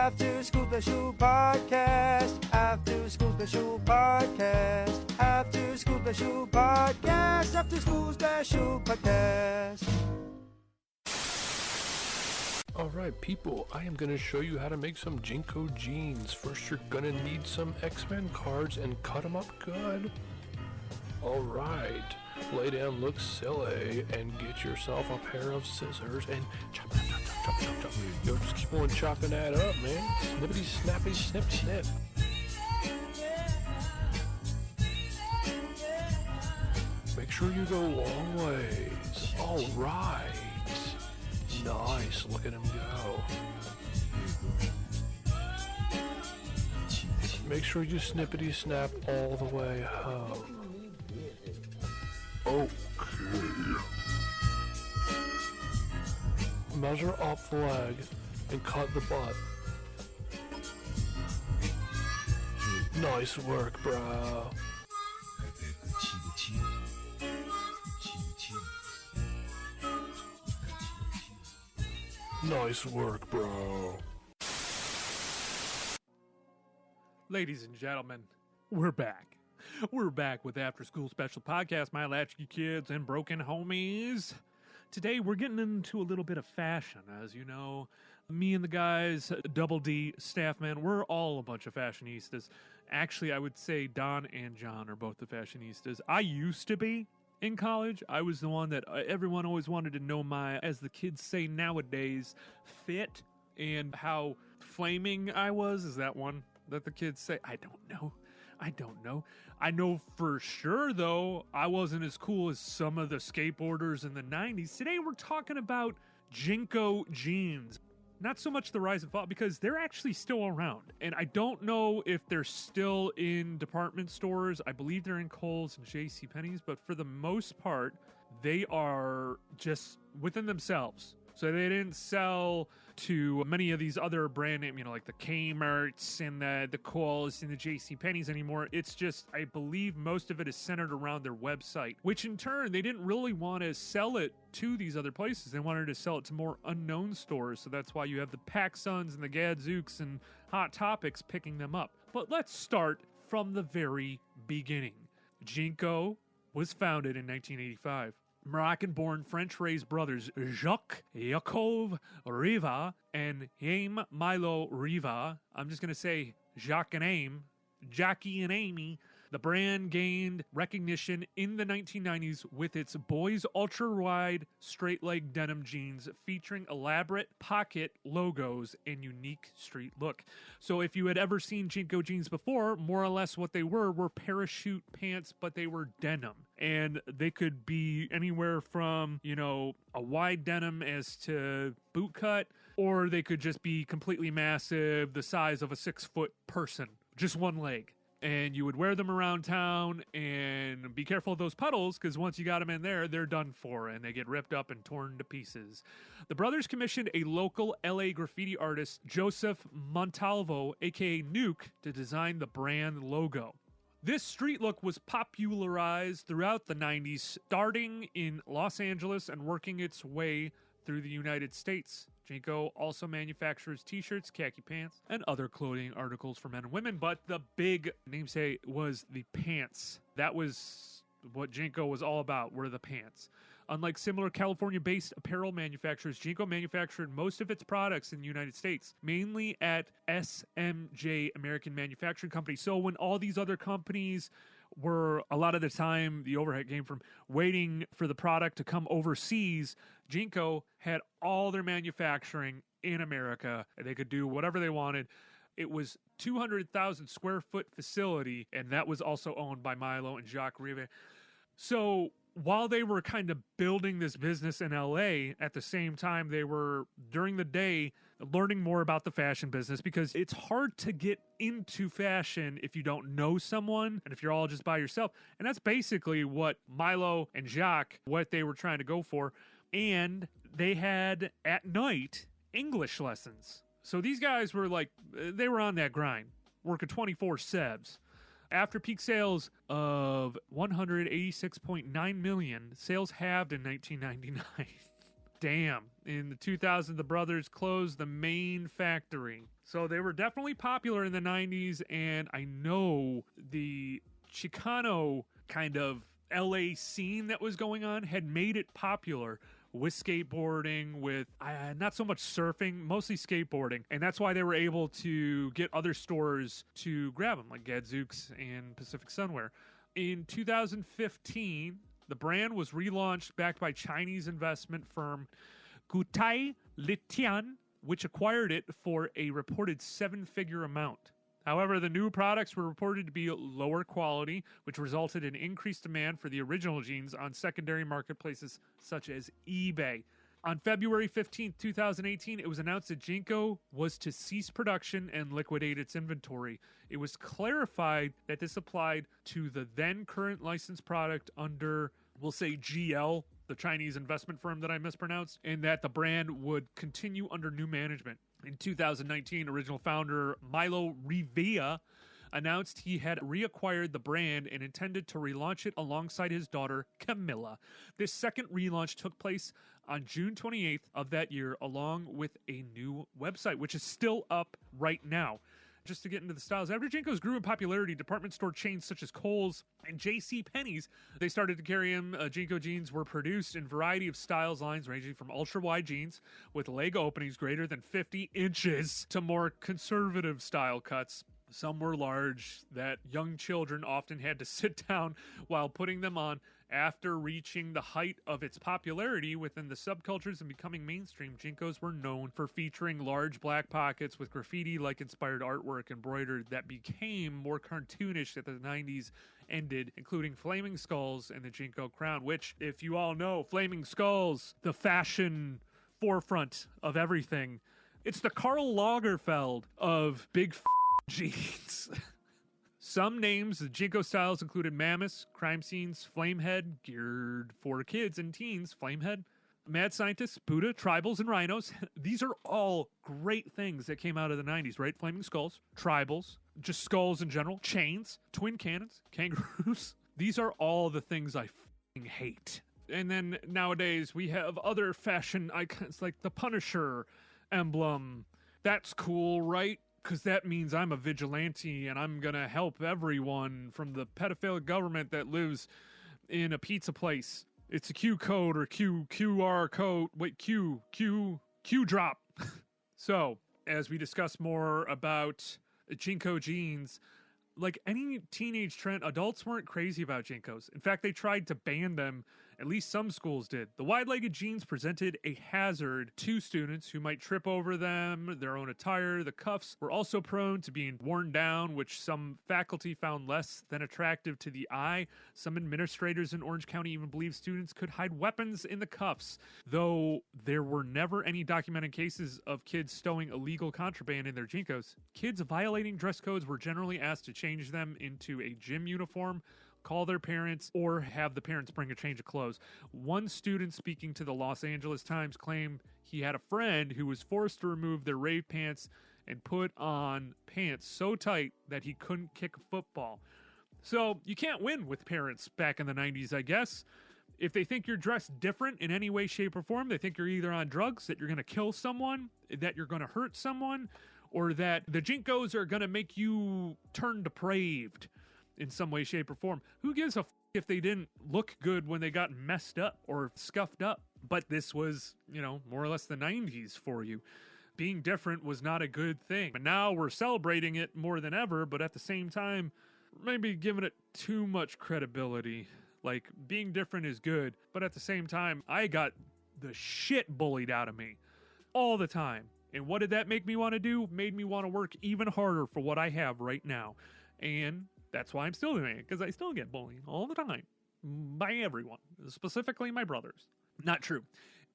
After School Special Podcast. After School Special Podcast. After School Special Podcast. After School Special Podcast. Alright people, I am going to show you how to make some JNCO jeans. First you're going to need some X-Men cards and cut them up good. Alright, lay down, look silly, and get yourself a pair of scissors and chop. Yo, just keep on chopping that up, man. Snippity, snappy, snip, snip. Make sure you go long ways. Alright. Nice, look at him go. Make sure you snippity snap all the way home. Okay. Measure up the leg and cut the butt. Nice work, bro. Nice work, bro. Ladies and gentlemen, we're back. We're back with After School Special Podcast, my Latchkey kids and broken homies. Today we're getting into a little bit of fashion. As you know, me and the guys, Double D, staff man, we're all a bunch of fashionistas. Actually, I would say Don and John are both the fashionistas. I used to be. In college, I was the one that everyone always wanted to know my, as the kids say nowadays, fit and how flaming I was. Is that one that the kids say? I don't know. I know for sure, though, I wasn't as cool as some of the skateboarders in the 90s. Today, we're talking about JNCO Jeans. Not so much the rise and fall, because they're actually still around. And I don't know if they're still in department stores. I believe they're in Kohl's and JC Penney's, but for the most part, they are just within themselves. So they didn't sell to many of these other brand name, like the Kmarts and the Kohls and the JC Penneys anymore. It's just, I believe most of it is centered around their website, which in turn, they didn't really want to sell it to these other places. They wanted to sell it to more unknown stores. So that's why you have the PacSuns and the Gadzooks and Hot Topics picking them up. But let's start from the very beginning. JNCO was founded in 1985. Moroccan-born French-raised brothers Jacques, Riva, and Haim Riva. I'm just going to say Jacques and Haim, Jackie and Amy. The brand gained recognition in the 1990s with its boys' ultra-wide straight-leg denim jeans featuring elaborate pocket logos and unique street look. So if you had ever seen JNCO jeans before, more or less what they were parachute pants, but they were denim. And they could be anywhere from, a wide denim as to boot cut, or they could just be completely massive, the size of a 6-foot person, just one leg. And you would wear them around town and be careful of those puddles, because once you got them in there, they're done for and they get ripped up and torn to pieces. The brothers commissioned a local LA graffiti artist, Joseph Montalvo, aka Nuke, to design the brand logo. This street look was popularized throughout the 90s, starting in Los Angeles and working its way through the United States. JNCO also manufactures t-shirts, khaki pants, and other clothing articles for men and women, but the big namesake was the pants. That was what JNCO was all about, were the pants. Unlike similar California-based apparel manufacturers, JNCO manufactured most of its products in the United States, mainly at SMJ, American Manufacturing Company. So when all these other companies were, a lot of the time, the overhead came from waiting for the product to come overseas, JNCO had all their manufacturing in America. They could do whatever they wanted. It was 200,000 square foot facility, and that was also owned by Milo and Jacques Riva. So while they were kind of building this business in LA, at the same time they were, during the day, learning more about the fashion business, because it's hard to get into fashion if you don't know someone and if you're all just by yourself. And that's basically what Milo and Jacques, what they were trying to go for. And they had, at night, English lessons. So these guys were they were on that grind, working 24/7. After peak sales of $186.9 million, sales halved in 1999. Damn. In the 2000s, the brothers closed the main factory. So they were definitely popular in the 90s, and I know the Chicano kind of LA scene that was going on had made it popular with skateboarding, with not so much surfing, mostly skateboarding. And that's why they were able to get other stores to grab them, like Gadzooks and Pacific Sunwear. In 2015, the brand was relaunched, backed by Chinese investment firm Gutai Litian, which acquired it for a reported 7-figure amount. However, the new products were reported to be lower quality, which resulted in increased demand for the original jeans on secondary marketplaces such as eBay. On February 15, 2018, it was announced that JNCO was to cease production and liquidate its inventory. It was clarified that this applied to the then current licensed product under, we'll say, GL, the Chinese investment firm that I mispronounced, and that the brand would continue under new management. In 2019, original founder Milo Riva announced he had reacquired the brand and intended to relaunch it alongside his daughter, Camilla. This second relaunch took place on June 28th of that year, along with a new website, which is still up right now. Just to get into the styles, after JNCOs grew in popularity, department store chains such as Kohl's and JC Penney's, they started to carry them. JNCO jeans were produced in a variety of styles lines, ranging from ultra-wide jeans with leg openings greater than 50 inches to more conservative style cuts. Some were large that young children often had to sit down while putting them on. After reaching the height of its popularity within the subcultures and becoming mainstream, JNCOs were known for featuring large black pockets with graffiti-like inspired artwork embroidered that became more cartoonish as the 90s ended, including flaming skulls and the JNCO crown, which, if you all know, flaming skulls, the fashion forefront of everything. It's the Karl Lagerfeld of big jeans. Some names of JNCO styles included Mammoth, Crime Scenes, Flamehead, geared for kids and teens, Flamehead, Mad Scientists, Buddha, Tribals, and Rhinos. These are all great things that came out of the 90s, right? Flaming Skulls, Tribals, just skulls in general, chains, twin cannons, kangaroos. These are all the things I f***ing hate. And then nowadays we have other fashion icons like the Punisher emblem. That's cool, right? Because that means I'm a vigilante and I'm going to help everyone from the pedophilic government that lives in a pizza place. It's a Q code or QR code. Wait, Q drop. So, as we discuss more about JNCO jeans, like any teenage trend, adults weren't crazy about JNCOs. In fact, they tried to ban them. At least some schools did. The wide-legged jeans presented a hazard to students who might trip over them, their own attire. The cuffs were also prone to being worn down, which some faculty found less than attractive to the eye. Some administrators in Orange County even believed students could hide weapons in the cuffs, though there were never any documented cases of kids stowing illegal contraband in their JNCOs. Kids violating dress codes were generally asked to change them into a gym uniform, call their parents, or have the parents bring a change of clothes. One student speaking to the Los Angeles Times claimed he had a friend who was forced to remove their Rave pants and put on pants so tight that he couldn't kick a football. So you can't win with parents back in the 90s, I guess. If they think you're dressed different in any way, shape, or form, they think you're either on drugs, that you're going to kill someone, that you're going to hurt someone, or that the JNCOs are going to make you turn depraved in some way, shape, or form. Who gives a f*** if they didn't look good when they got messed up or scuffed up? But this was, more or less the 90s for you. Being different was not a good thing. But now we're celebrating it more than ever, but at the same time, maybe giving it too much credibility. Like, being different is good, but at the same time, I got the shit bullied out of me all the time. And what did that make me want to do? Made me want to work even harder for what I have right now. And that's why I'm still doing it, because I still get bullied all the time by everyone, specifically my brothers. Not true.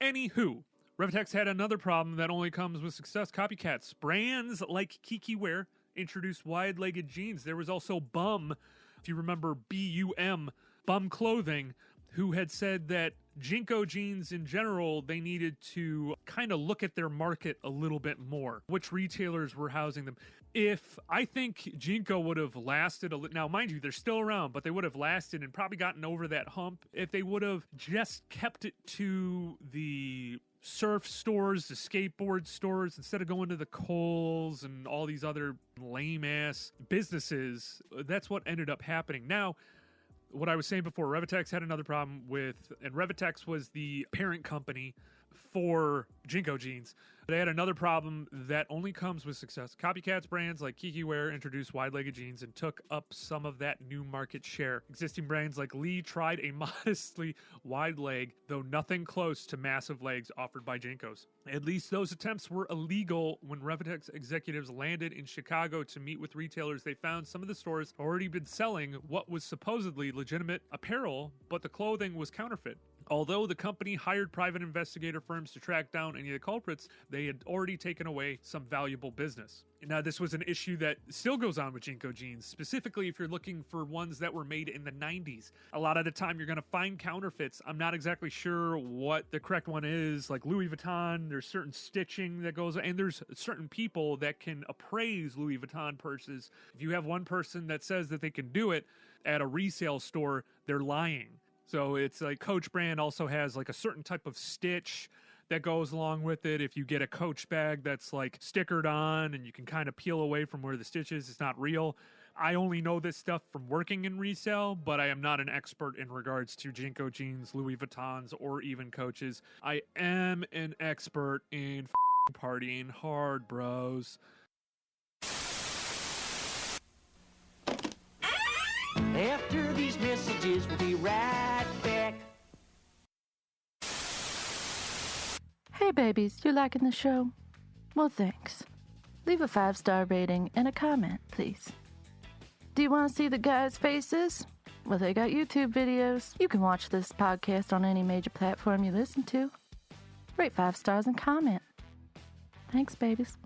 Anywho, Revtex had another problem that only comes with success. Copycats. Brands like Kikwear introduced wide-legged jeans. There was also B.U.M, if you remember B.U.M, Bum Clothing, who had said that JNCO jeans in general, they needed to kind of look at their market a little bit more, which retailers were housing them. If I think JNCO would have lasted now, mind you, they're still around, but they would have lasted and probably gotten over that hump if they would have just kept it to the surf stores, the skateboard stores, instead of going to the Kohls and all these other lame-ass businesses, that's what ended up happening. Now, what I was saying before, Revitex had another problem with, and Revitex was the parent company for JNCO Jeans. They had another problem that only comes with success. Copycats brands like Kikwear introduced wide-legged jeans and took up some of that new market share. Existing brands like Lee tried a modestly wide leg, though nothing close to massive legs offered by JNCOs. At least those attempts were illegal. When Revitex executives landed in Chicago to meet with retailers, they found some of the stores already been selling what was supposedly legitimate apparel, but the clothing was counterfeit. Although the company hired private investigator firms to track down any of the culprits, they had already taken away some valuable business. Now, this was an issue that still goes on with JNCO jeans, specifically if you're looking for ones that were made in the 90s. A lot of the time, you're going to find counterfeits. I'm not exactly sure what the correct one is. Like Louis Vuitton, there's certain stitching that goes, and there's certain people that can appraise Louis Vuitton purses. If you have one person that says that they can do it at a resale store, they're lying. So it's like Coach brand also has like a certain type of stitch that goes along with it. If you get a Coach bag that's like stickered on and you can kind of peel away from where the stitch is, it's not real. I only know this stuff from working in resale, but I am not an expert in regards to JNCO jeans, Louis Vuittons, or even Coaches. I am an expert in partying hard, bros. After these messages, we'll be right back. Hey babies, you liking the show? Well, thanks. Leave a 5-star rating and a comment, please. Do you want to see the guys' faces? Well, they got YouTube videos. You can watch this podcast on any major platform you listen to. Rate 5 stars and comment. Thanks, babies.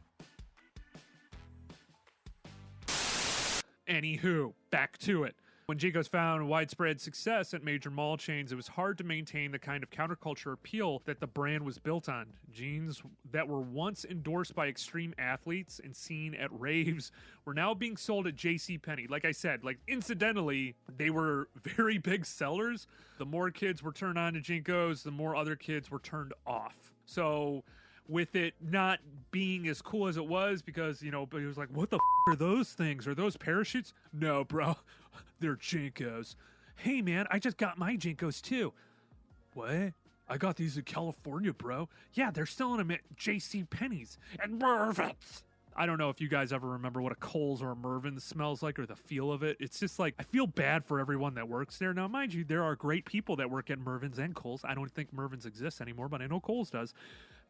Anywho, back to it. When JNCOs found widespread success at major mall chains, it was hard to maintain the kind of counterculture appeal that the brand was built on. Jeans that were once endorsed by extreme athletes and seen at raves were now being sold at JC Penney. Like I said, like incidentally, they were very big sellers. The more kids were turned on to JNCOs, the more other kids were turned off. So with it not being as cool as it was, because, you know, but it was like, what the are those things? Are those parachutes? No, bro. They're JNCOs. Hey, man, I just got my JNCOs, too. What? I got these in California, bro. Yeah, they're selling them at JC Penney's and Mervin's. I don't know if you guys ever remember what a Kohl's or a Mervin's smells like or the feel of it. It's just like, I feel bad for everyone that works there. Now, mind you, there are great people that work at Mervin's and Kohl's. I don't think Mervin's exists anymore, but I know Kohl's does.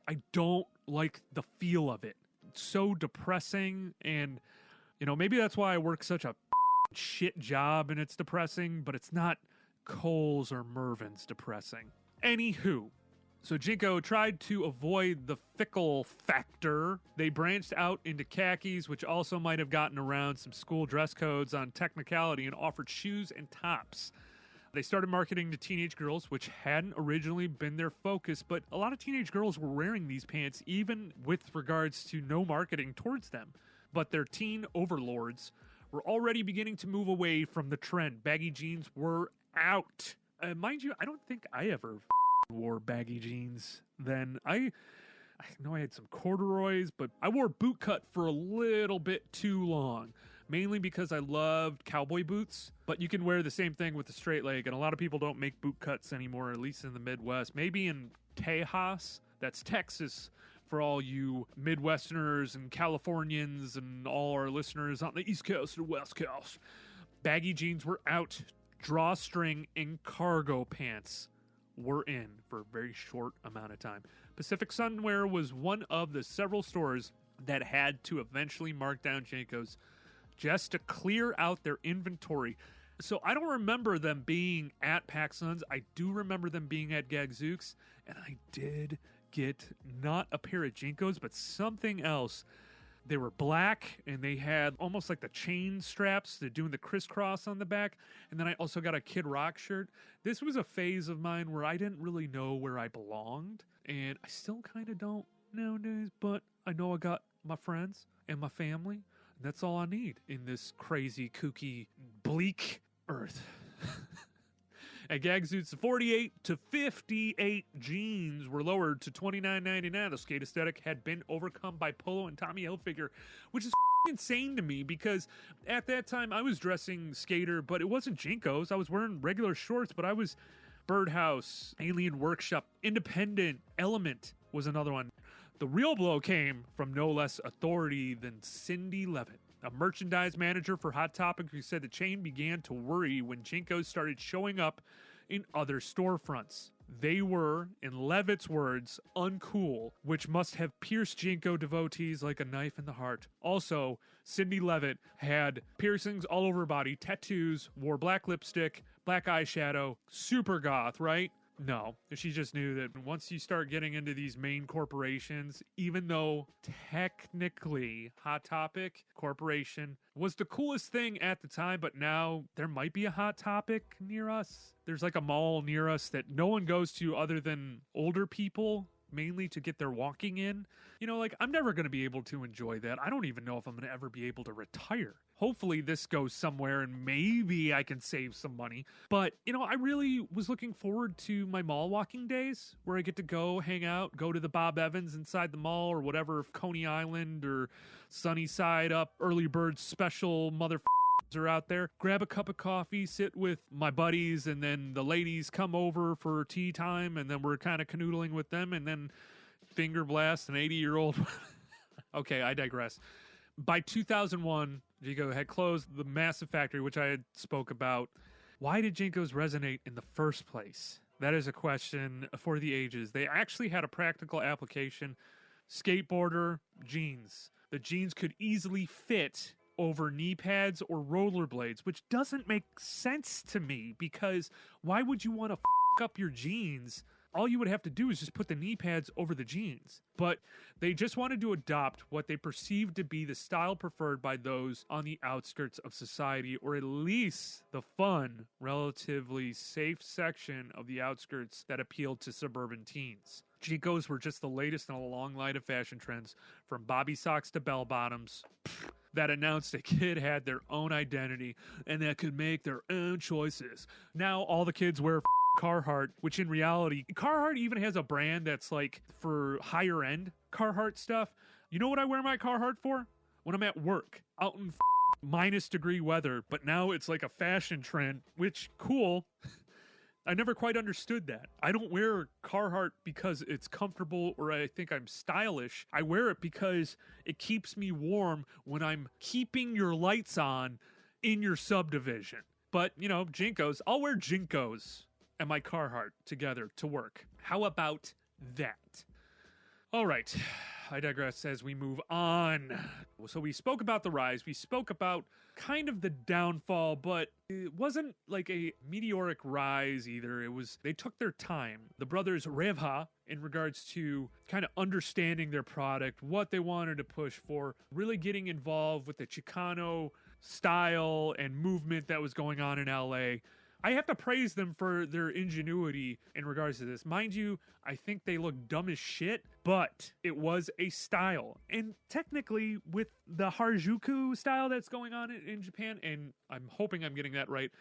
I don't like the feel of it. It's so depressing, and, you know, maybe that's why I work such a shit job and it's depressing, but it's not Kohl's or Mervin's depressing. Anywho, so JNCO tried to avoid the fickle factor. They branched out into khakis, which also might have gotten around some school dress codes on technicality, and offered shoes and tops. They started marketing to teenage girls, which hadn't originally been their focus, but a lot of teenage girls were wearing these pants even with regards to no marketing towards them. But their teen overlords were already beginning to move away from the trend. Baggy jeans were out. Mind you, I don't think I ever wore baggy jeans then. I know I had some corduroys, but I wore boot cut for a little bit too long. Mainly because I loved cowboy boots, but you can wear the same thing with a straight leg, and a lot of people don't make boot cuts anymore, at least in the Midwest. Maybe in Tejas, that's Texas, for all you Midwesterners and Californians and all our listeners on the East Coast and West Coast. Baggy jeans were out. Drawstring and cargo pants were in for a very short amount of time. Pacific Sunwear was one of the several stores that had to eventually mark down JNCOs just to clear out their inventory. So I don't remember them being at PacSuns. I do remember them being at Gadzooks, and I did get not a pair of JNCOs, but something else. They were black, and they had almost like the chain straps. They're doing the crisscross on the back. And then I also got a Kid Rock shirt. This was a phase of mine where I didn't really know where I belonged, and I still kind of don't nowadays, but I know I got my friends and my family. That's all I need in this crazy, kooky, bleak earth. At gag suits, the 48 to 58 jeans were lowered to $29.99. The skate aesthetic had been overcome by Polo and Tommy Hilfiger, which is insane to me because at that time I was dressing skater, but it wasn't JNCOs. I was wearing regular shorts, but I was Birdhouse, Alien Workshop, Independent, Element was another one. The real blow came from no less authority than Cindy Levitt, a merchandise manager for Hot Topic, who said the chain began to worry when JNCOs started showing up in other storefronts. They were, in Levitt's words, uncool, which must have pierced JNCO devotees like a knife in the heart. Also, Cindy Levitt had piercings all over her body, tattoos, wore black lipstick, black eyeshadow, super goth, right? No, she just knew that once you start getting into these main corporations, even though technically Hot Topic Corporation was the coolest thing at the time, but now there might be a Hot Topic near us. There's like a mall near us that no one goes to other than older people, mainly to get their walking in. You know, like, I'm never going to be able to enjoy that. I don't even know if I'm going to ever be able to retire. Hopefully this goes somewhere and maybe I can save some money. But, you know, I really was looking forward to my mall walking days where I get to go hang out, go to the Bob Evans inside the mall or whatever, Coney Island or Sunny Side Up, Early Bird Special motherfuckers are out there. Grab a cup of coffee, sit with my buddies, and then the ladies come over for tea time, and then we're kind of canoodling with them, and then finger blast an 80-year-old. Okay, I digress. By 2001, JNCO had closed the massive factory, which I had spoke about. Why did JNCOs resonate in the first place? That is a question for the ages. They actually had a practical application. Skateboarder jeans. The jeans could easily fit over knee pads or rollerblades, which doesn't make sense to me because why would you want to f up your jeans? All you would have to do is just put the knee pads over the jeans. But they just wanted to adopt what they perceived to be the style preferred by those on the outskirts of society, or at least the fun, relatively safe section of the outskirts that appealed to suburban teens. JNCOs were just the latest in a long line of fashion trends, from bobby socks to bell bottoms, that announced a kid had their own identity and that could make their own choices. Now all the kids wear Carhartt, which in reality, Carhartt even has a brand that's like for higher end Carhartt stuff. You know what I wear my Carhartt for? When I'm at work, out in -degree weather, but now it's like a fashion trend, which cool. I never quite understood that. I don't wear Carhartt because it's comfortable or I think I'm stylish. I wear it because it keeps me warm when I'm keeping your lights on in your subdivision. But, you know, JNCOs, I'll wear JNCOs and my Carhartt together to work. How about that? All right, I digress as we move on. So we spoke about the rise. We spoke about kind of the downfall, but it wasn't like a meteoric rise either. They took their time. The brothers Riva, in regards to kind of understanding their product, what they wanted to push for, really getting involved with the Chicano style and movement that was going on in LA. I have to praise them for their ingenuity in regards to this. Mind you, I think they look dumb as shit, but it was a style. And technically, with the Harajuku style that's going on in Japan, and I'm hoping I'm getting that right,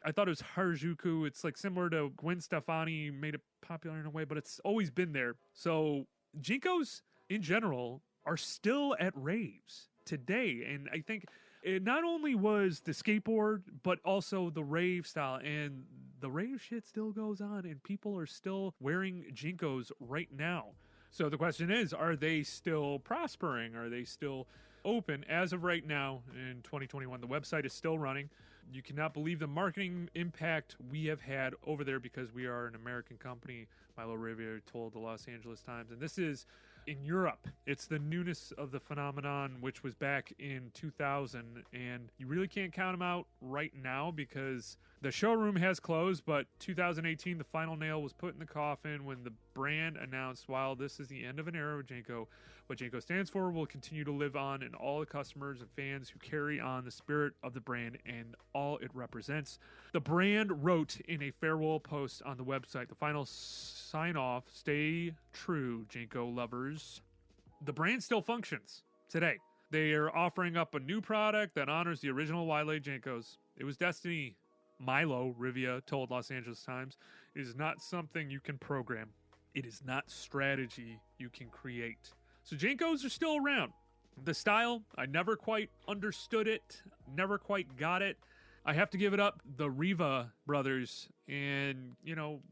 I thought it was Harajuku. It's like similar to Gwen Stefani, made it popular in a way, but it's always been there. So JNCOs, in general, are still at raves today. And I think it not only was the skateboard, but also the rave style. And the rave shit still goes on, and people are still wearing JNCOs right now. So the question is, are they still prospering? Are they still open? As of right now, in 2021, the website is still running. You cannot believe the marketing impact we have had over there because we are an American company, Milo Riviere told the Los Angeles Times. And this is in Europe. It's the newness of the phenomenon, which was back in 2000, and you really can't count them out right now because the showroom has closed, but 2018, the final nail was put in the coffin when the brand announced, while this is the end of an era of JNCO, what JNCO stands for will continue to live on, and all the customers and fans who carry on the spirit of the brand and all it represents. The brand wrote in a farewell post on the website, the final sign off, stay true, JNCO lovers. The brand still functions today. They are offering up a new product that honors the original Wile JNCOs. It was destiny Milo, Riva, told Los Angeles Times, is not something you can program. It is not strategy you can create. So JNCOs are still around. The style, I never quite understood it, never quite got it. I have to give it up, the Riva brothers, and,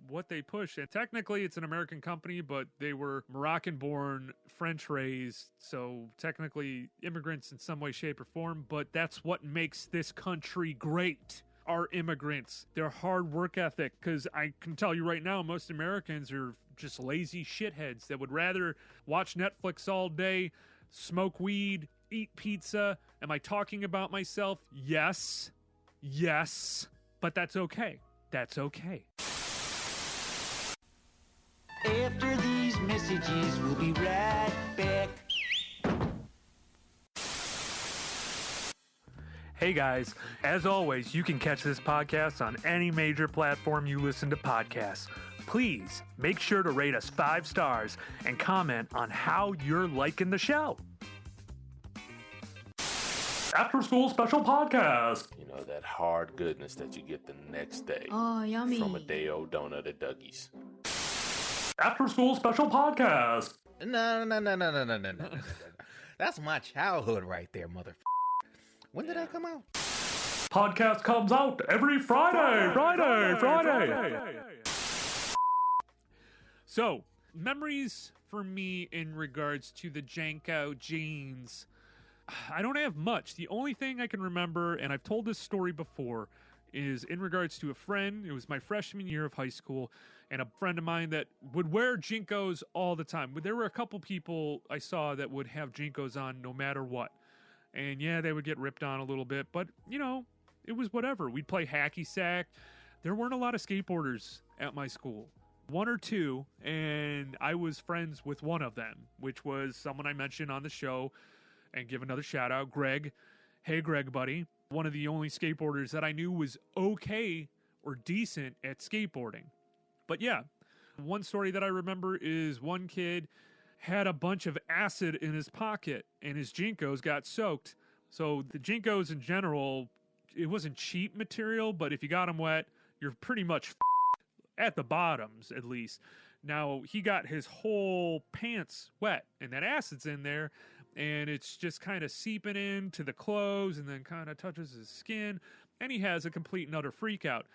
what they push. And technically, it's an American company, but they were Moroccan-born, French-raised, so technically immigrants in some way, shape, or form, but that's what makes this country great. Our immigrants, their hard work ethic, because I can tell you right now, most Americans are just lazy shitheads that would rather watch Netflix all day, smoke weed, eat pizza. Am I talking about myself? Yes, but that's okay. That's okay. After these messages, we'll be right back. Hey guys, as always, you can catch this podcast on any major platform you listen to podcasts. Please make sure to rate us 5 stars and comment on how you're liking the show. After School Special Podcast. That hard goodness that you get the next day. Oh, yummy. From a day-old donut at Dougie's. After School Special Podcast. No. That's my childhood right there, motherfucker. When did that come out? Podcast comes out every Friday. So, memories for me in regards to the JNCO Jeans. I don't have much. The only thing I can remember, and I've told this story before, is in regards to a friend. It was my freshman year of high school, and a friend of mine that would wear JNCOs all the time. But there were a couple people I saw that would have JNCOs on no matter what. And yeah, they would get ripped on a little bit, but it was whatever. We'd play hacky sack. There weren't a lot of skateboarders at my school. 1 or 2, and I was friends with one of them, which was someone I mentioned on the show. And give another shout out, Greg. Hey, Greg, buddy. One of the only skateboarders that I knew was okay or decent at skateboarding. But yeah, one story that I remember is one kid had a bunch of acid in his pocket and his JNCOs got soaked. So the JNCOs in general, it wasn't cheap material, but if you got them wet, you're pretty much at the bottoms, at least. Now, he got his whole pants wet, and that acid's in there. And it's just kind of seeping into the clothes and then kind of touches his skin. And he has a complete and utter freak out.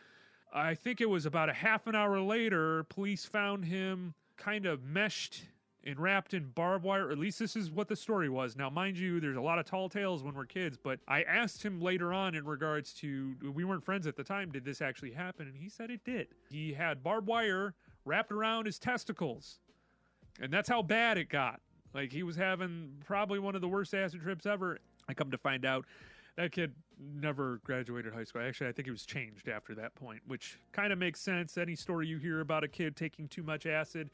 I think it was about a half an hour later, police found him kind of meshed and wrapped in barbed wire. At least this is what the story was. Now, mind you, there's a lot of tall tales when we're kids. But I asked him later on in regards to, we weren't friends at the time, did this actually happen? And he said it did. He had barbed wire wrapped around his testicles. And that's how bad it got. Like, he was having probably one of the worst acid trips ever. I come to find out that kid never graduated high school. Actually, I think he was changed after that point, which kind of makes sense. Any story you hear about a kid taking too much acid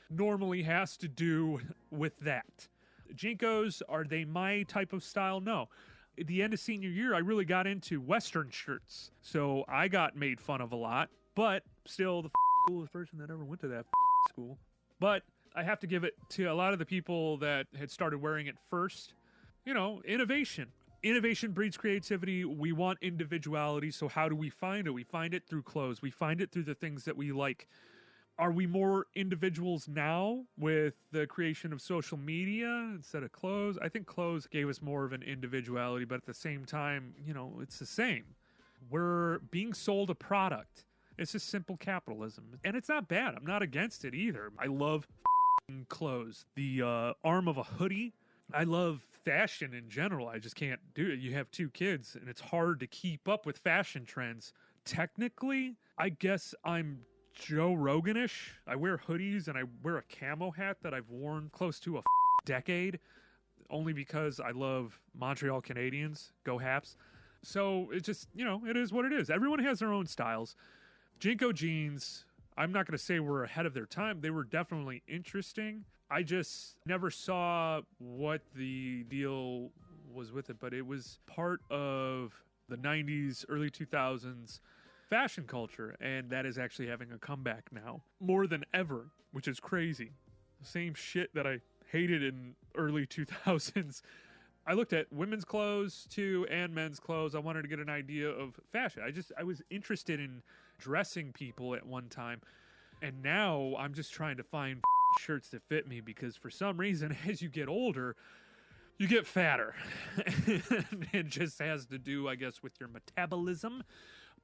normally has to do with that. JNCOs, are they my type of style? No. At the end of senior year, I really got into Western shirts. So I got made fun of a lot, but still the coolest person that ever went to that school. But I have to give it to a lot of the people that had started wearing it first. Innovation. Innovation breeds creativity. We want individuality. So how do we find it? We find it through clothes. We find it through the things that we like. Are we more individuals now with the creation of social media instead of clothes? I think clothes gave us more of an individuality, but at the same time, it's the same. We're being sold a product. It's just simple capitalism. And it's not bad. I'm not against it either. I love clothes. The arm of a hoodie. I love fashion in general. I just can't do it. You have 2 kids, and it's hard to keep up with fashion trends. Technically, I guess I'm Joe Roganish. I wear hoodies, and I wear a camo hat that I've worn close to a decade, only because I love Montreal Canadiens. Go Haps. So it just, it is what it is. Everyone has their own styles. JNCO Jeans, I'm not going to say we're ahead of their time. They were definitely interesting. I just never saw what the deal was with it, but it was part of the 90s, early 2000s fashion culture, and that is actually having a comeback now more than ever, which is crazy. The same shit that I hated in early 2000s, I looked at women's clothes too and men's clothes. I wanted to get an idea of fashion. I was interested in dressing people at one time, and now I'm just trying to find shirts that fit me, because for some reason, as you get older, you get fatter. It just has to do, I guess, with your metabolism,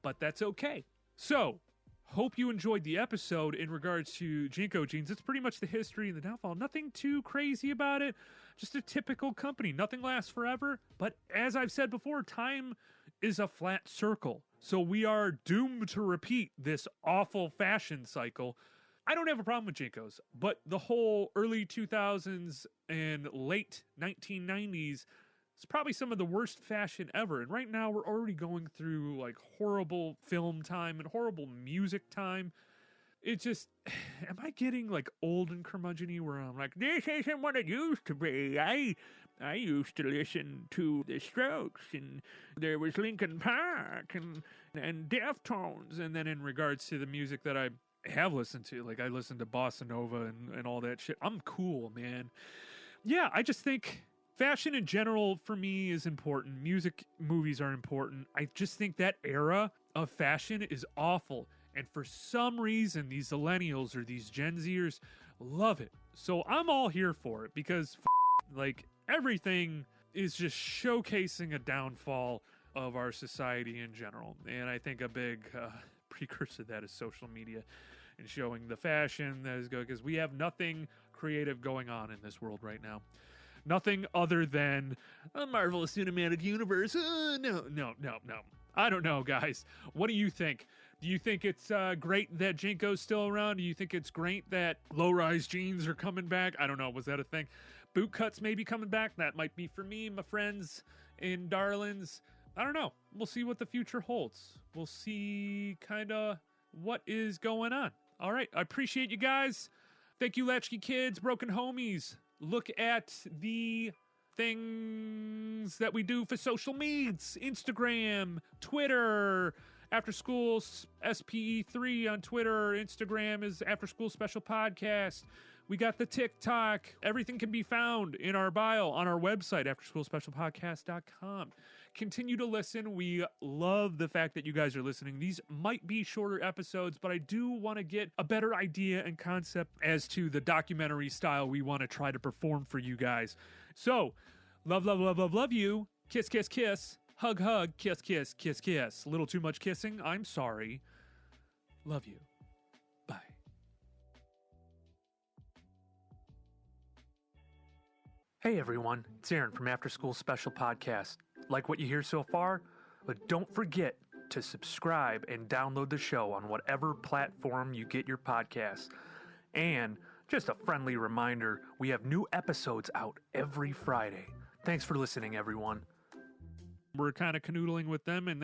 but that's okay. So, hope you enjoyed the episode in regards to JNCO Jeans. It's pretty much the history and the downfall. Nothing too crazy about it. Just a typical company. Nothing lasts forever. But as I've said before, time is a flat circle. So we are doomed to repeat this awful fashion cycle. I don't have a problem with JNCOs, but the whole early 2000s and late 1990s is probably some of the worst fashion ever. And right now we're already going through like horrible film time and horrible music time. It just, am I getting like old and curmudgeon-y where I'm like, this isn't what it used to be. I used to listen to the Strokes, and there was Linkin Park and Deftones. And then in regards to the music that I have listened to, like I listened to Bossa Nova and all that shit. I'm cool, man. Yeah, I just think fashion in general for me is important. Music, movies are important. I just think that era of fashion is awful. And for some reason, these millennials or these Gen Zers love it. So I'm all here for it, because like everything is just showcasing a downfall of our society in general. And I think a big precursor to that is social media and showing the fashion that is good, because we have nothing creative going on in this world right now. Nothing other than a Marvel Cinematic Universe. No. I don't know, guys. What do you think? Do you think it's great that JNCO's still around? Do you think it's great that low-rise jeans are coming back? I don't know. Was that a thing? Boot cuts may be coming back. That might be for me, my friends and darlings. I don't know. We'll see what the future holds. We'll see kind of what is going on. All right. I appreciate you guys. Thank you, Latchkey kids, broken homies. Look at the things that we do for social medias: Instagram, Twitter, After School SPE3 on Twitter. Instagram is After School Special Podcast. We got the TikTok. Everything can be found in our bio on our website, afterschoolspecialpodcast.com. Continue to listen. We love the fact that you guys are listening. These might be shorter episodes, but I do want to get a better idea and concept as to the documentary style we want to try to perform for you guys. So, love, love, love, love, love you. Kiss, kiss, kiss. Hug, hug. Kiss, kiss, kiss, kiss. A little too much kissing? I'm sorry. Love you. Bye. Hey everyone, it's Aaron from After School Special Podcast. Like what you hear so far? But don't forget to subscribe and download the show on whatever platform you get your podcasts. And just a friendly reminder, we have new episodes out every Friday. Thanks for listening, everyone. We're kind of canoodling with them, and